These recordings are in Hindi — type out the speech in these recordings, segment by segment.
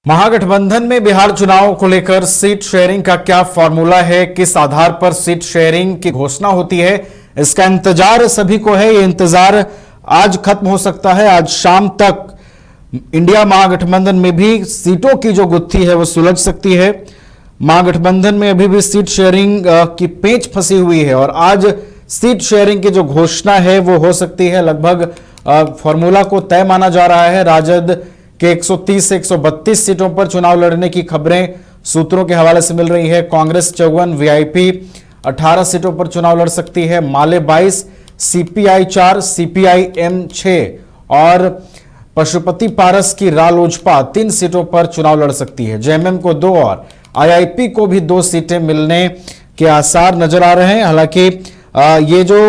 महागठबंधन में बिहार चुनाव को लेकर सीट शेयरिंग का क्या फॉर्मूला है, किस आधार पर सीट शेयरिंग की घोषणा होती है, इसका इंतजार सभी को है। ये इंतजार आज खत्म हो सकता है। आज शाम तक इंडिया महागठबंधन में भी सीटों की जो गुत्थी है वो सुलझ सकती है। महागठबंधन में अभी भी सीट शेयरिंग की पेंच फंसी हुई है और आज सीट शेयरिंग की जो घोषणा है वो हो सकती है। लगभग फॉर्मूला को तय माना जा रहा है। राजद के 130 से 132 सीटों पर चुनाव लड़ने की खबरें सूत्रों के हवाले से मिल रही है। कांग्रेस 54, वीआईपी 18 सीटों पर चुनाव लड़ सकती है। माले 22, सीपीआई 4, सीपीआई-एम 6 और पशुपति पारस की रालोजपा 3 सीटों पर चुनाव लड़ सकती है। जेएमएम को 2 और आईआईपी को भी 2 सीटें मिलने के आसार नजर आ रहे हैं। हालांकि ये जो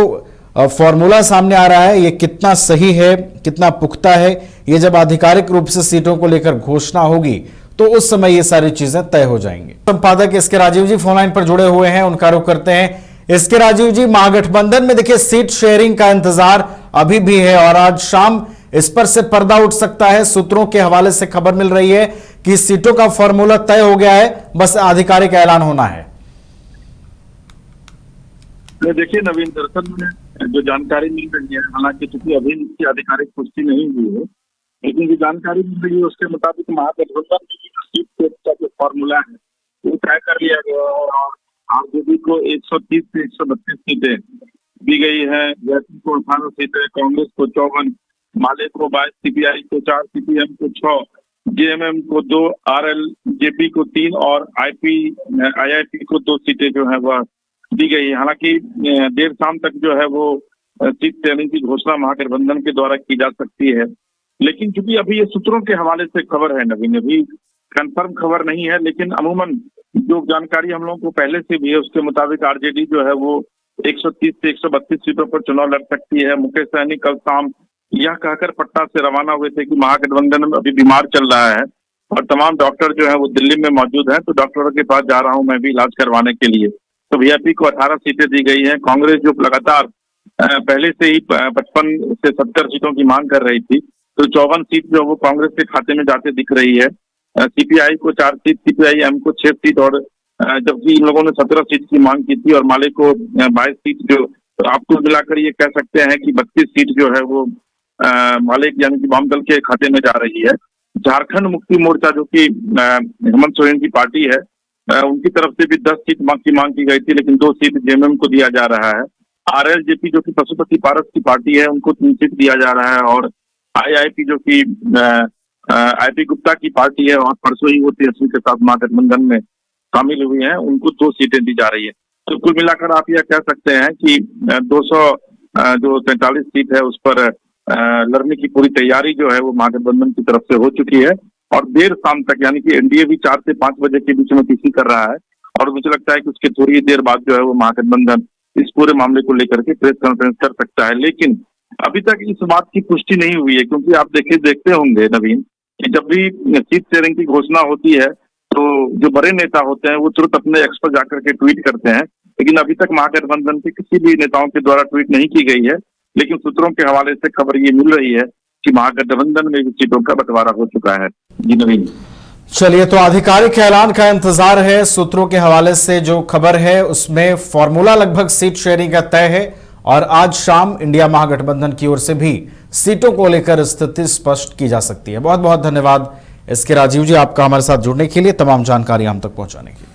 फॉर्मूला सामने आ रहा है ये कितना सही है, कितना पुख्ता है, ये जब आधिकारिक रूप से सीटों को लेकर घोषणा होगी तो उस समय ये सारी चीजें तय हो जाएंगी। संपादक एसके राजीव जी फोन लाइन पर जुड़े हुए हैं, उनका रुख करते हैं। एसके राजीव जी, महागठबंधन में देखिए सीट शेयरिंग का इंतजार अभी भी है और आज शाम इस पर से पर्दा उठ सकता है। सूत्रों के हवाले से खबर मिल रही है कि सीटों का फॉर्मूला तय हो गया है, बस आधिकारिक ऐलान होना है। देखिए नवीन, दरअसल में जो जानकारी मिल रही है, हालांकि चूंकि अभी इसकी आधिकारिक पुष्टि नहीं हुई है, लेकिन जो जानकारी मिल रही है उसके मुताबिक महागठबंधन की सीट का जो फॉर्मूला है वो तय कर लिया गया है और आरजेडी को 130 से 132 सीटें दी गई है, जैसी को 18 सीटें, कांग्रेस को 54, माले को 22, सीपीआई को 4, सीपीएम को 6, जेएमएम को 2, आरएलजेपी को 3 और आईआईपी को 2 सीटें जो है वह दी गई है। हालांकि देर शाम तक जो है वो सीट शेयरिंग की घोषणा महागठबंधन के द्वारा की जा सकती है, लेकिन चूंकि अभी ये सूत्रों के हवाले से खबर है नवीन, अभी कंफर्म खबर नहीं है, लेकिन अमूमन जो जानकारी हम लोगों को पहले से भी है उसके मुताबिक आरजेडी जो है वो 130 से 132 सीटों पर चुनाव लड़ सकती है। मुकेश सहनी कल शाम यह कहकर पटना से रवाना हुए थे कि महागठबंधन में अभी बीमार चल रहा है और तमाम डॉक्टर जो है वो दिल्ली में मौजूद है, तो डॉक्टरों के पास जा रहा हूँ मैं भी इलाज करवाने के लिए। तो वीआईपी को 18 सीटें दी गई हैं। कांग्रेस जो लगातार पहले से ही 55 से 70 सीटों की मांग कर रही थी, तो 54 सीट जो वो कांग्रेस के खाते में जाते दिख रही है। सीपीआई को 4 सीट, सीपीआई-एम को 6 सीट और जबकि इन लोगों ने 17 सीट की मांग की थी और माले को 22 सीट, जो तो आपको मिलाकर ये कह सकते हैं कि 32 सीट जो है वो माले यानी कि वाम दल के खाते में जा रही है। झारखंड मुक्ति मोर्चा जो कि हेमंत सोरेन की पार्टी है, उनकी तरफ से भी 10 सीट की मांग की गई थी, लेकिन 2 सीट जेएमएम को दिया जा रहा है। आरएलजेपी जो कि पशुपति पारस की पार्टी है, उनको 3 सीट दिया जा रहा है और आईआईपी जो कि आईपी गुप्ता की पार्टी है और परसों ही वो तेजस्वी के साथ महागठबंधन में शामिल हुई है, उनको 2 सीटें दी जा रही है। तो कुल मिलाकर आप यह कह सकते हैं कि 243 सीट है उस पर लड़ने की पूरी तैयारी जो है वो महागठबंधन की तरफ से हो चुकी है और देर शाम तक यानी कि एनडीए भी 4 से 5 बजे के बीच में तीसरी कर रहा है और मुझे लगता है कि उसके थोड़ी देर बाद जो है वो महागठबंधन इस पूरे मामले को लेकर के प्रेस कॉन्फ्रेंस कर सकता है। लेकिन अभी तक इस बात की पुष्टि नहीं हुई है, क्योंकि आप देखते होंगे नवीन कि जब भी सीट शेयरिंग की घोषणा होती है तो जो बड़े नेता होते हैं वो तुरंत अपने एक्स पर जाकर के ट्वीट करते हैं, लेकिन अभी तक महागठबंधन के किसी भी नेताओं के द्वारा ट्वीट नहीं की गई है। लेकिन सूत्रों के हवाले से खबर ये मिल रही है कि महागठबंधन में भी सीटों का बंटवारा हो चुका है। जी नवीन, चलिए, तो आधिकारिक ऐलान का इंतजार है। सूत्रों के हवाले से जो खबर है उसमें फॉर्मूला लगभग सीट शेयरिंग का तय है और आज शाम इंडिया महागठबंधन की ओर से भी सीटों को लेकर स्थिति स्पष्ट की जा सकती है। बहुत बहुत धन्यवाद एसके राजीव जी आपका हमारे साथ जुड़ने के लिए, तमाम जानकारी हम तक पहुंचाने के लिए।